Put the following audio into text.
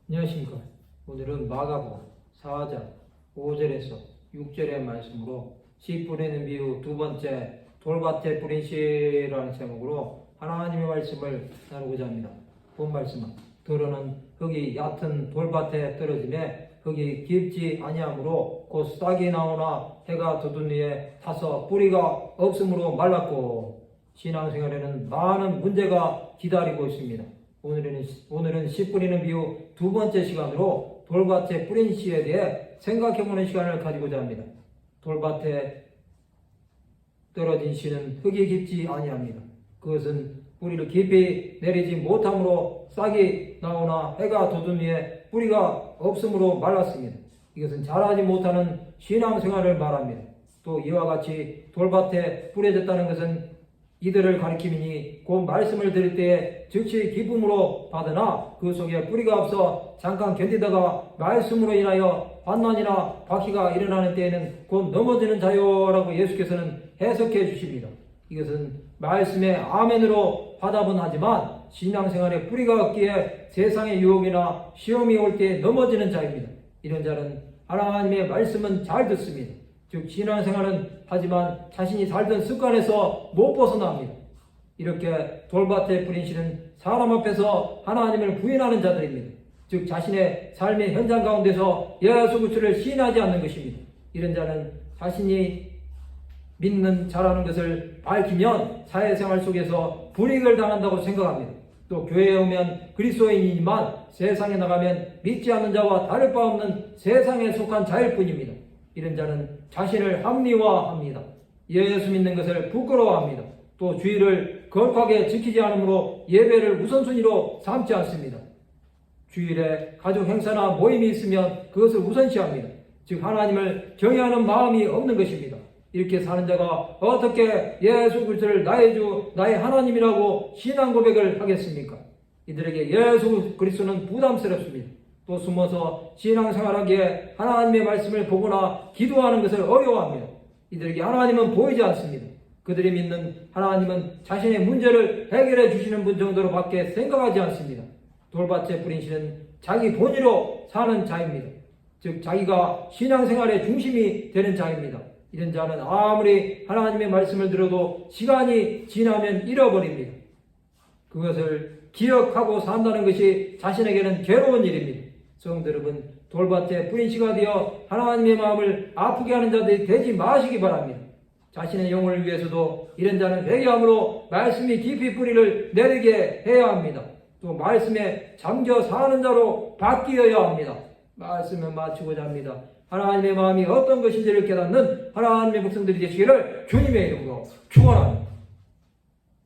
안녕하십니까. 오늘은 마가복음 4장 5절에서 6절의 말씀으로 씨 뿌리는 비유 두 번째 돌밭에 뿌린 씨라는 제목으로 하나님의 말씀을 나누고자 합니다. 본 말씀은 들어는 흙이 얕은 돌밭에 떨어짐에 흙이 깊지 아니하므로 곧 싹이 나오나 해가 돋은 후에 타서 뿌리가 없으므로 말랐고, 신앙생활에는 많은 문제가 기다리고 있습니다. 오늘은 씨 뿌리는 비유 두 번째 시간으로 돌밭에 뿌린 씨에 대해 생각해보는 시간을 가지고자 합니다. 돌밭에 떨어진 씨는 흙이 깊지 아니합니다. 그것은 뿌리를 깊이 내리지 못함으로 싹이 나오나 해가 돋은 후에 뿌리가 없으므로 말랐습니다. 이것은 자라지 못하는 신앙생활을 말합니다. 또 이와 같이 돌밭에 뿌려졌다는 것은 이들을 가리킴이니 곧 말씀을 들을 때에 즉시 기쁨으로 받으나 그 속에 뿌리가 없어 잠깐 견디다가 말씀으로 인하여 환난이나 박해가 일어나는 때에는 곧 넘어지는 자요라고 예수께서는 해석해 주십니다. 이것은 말씀의 아멘으로 화답은 하지만 신앙생활에 뿌리가 없기에 세상의 유혹이나 시험이 올 때 넘어지는 자입니다. 이런 자는 하나님의 말씀은 잘 듣습니다. 즉 신앙생활은 하지만 자신이 살던 습관에서 못 벗어납니다. 이렇게 돌밭에 뿌린 씨는 사람 앞에서 하나님을 부인하는 자들입니다. 즉 자신의 삶의 현장 가운데서 예수 그리스도를 시인하지 않는 것입니다. 이런 자는 자신이 믿는 자라는 것을 밝히면 사회생활 속에서 불이익을 당한다고 생각합니다. 또 교회에 오면 그리스도인이지만 세상에 나가면 믿지 않는 자와 다를 바 없는 세상에 속한 자일 뿐입니다. 이런 자는 자신을 합리화합니다. 예수 믿는 것을 부끄러워합니다. 또 주의를 거룩하게 지키지 않으므로 예배를 우선순위로 삼지 않습니다. 주일에 가족 행사나 모임이 있으면 그것을 우선시합니다. 즉 하나님을 경외하는 마음이 없는 것입니다. 이렇게 사는 자가 어떻게 예수 그리스도를 나의 주, 나의 하나님이라고 신앙 고백을 하겠습니까? 이들에게 예수 그리스도는 부담스럽습니다. 또 숨어서 신앙생활하기에 하나님의 말씀을 보거나 기도하는 것을 어려워합니다. 이들에게 하나님은 보이지 않습니다. 그들이 믿는 하나님은 자신의 문제를 해결해 주시는 분 정도로 밖에 생각하지 않습니다. 돌밭에 뿌린 씨는 자기 본의로 사는 자입니다. 즉 자기가 신앙생활의 중심이 되는 자입니다. 이런 자는 아무리 하나님의 말씀을 들어도 시간이 지나면 잃어버립니다. 그것을 기억하고 산다는 것이 자신에게는 괴로운 일입니다. 성도 여러분, 돌밭에 뿌린 씨가 되어 하나님의 마음을 아프게 하는 자들이 되지 마시기 바랍니다. 자신의 영혼을 위해서도 이런 자는 회개함으로 말씀이 깊이 뿌리를 내리게 해야 합니다. 또 말씀에 잠겨 사는 자로 바뀌어야 합니다. 말씀을 마치고자 합니다. 하나님의 마음이 어떤 것인지를 깨닫는 하나님의 백성들이 되시기를 주님의 이름으로 축원합니다.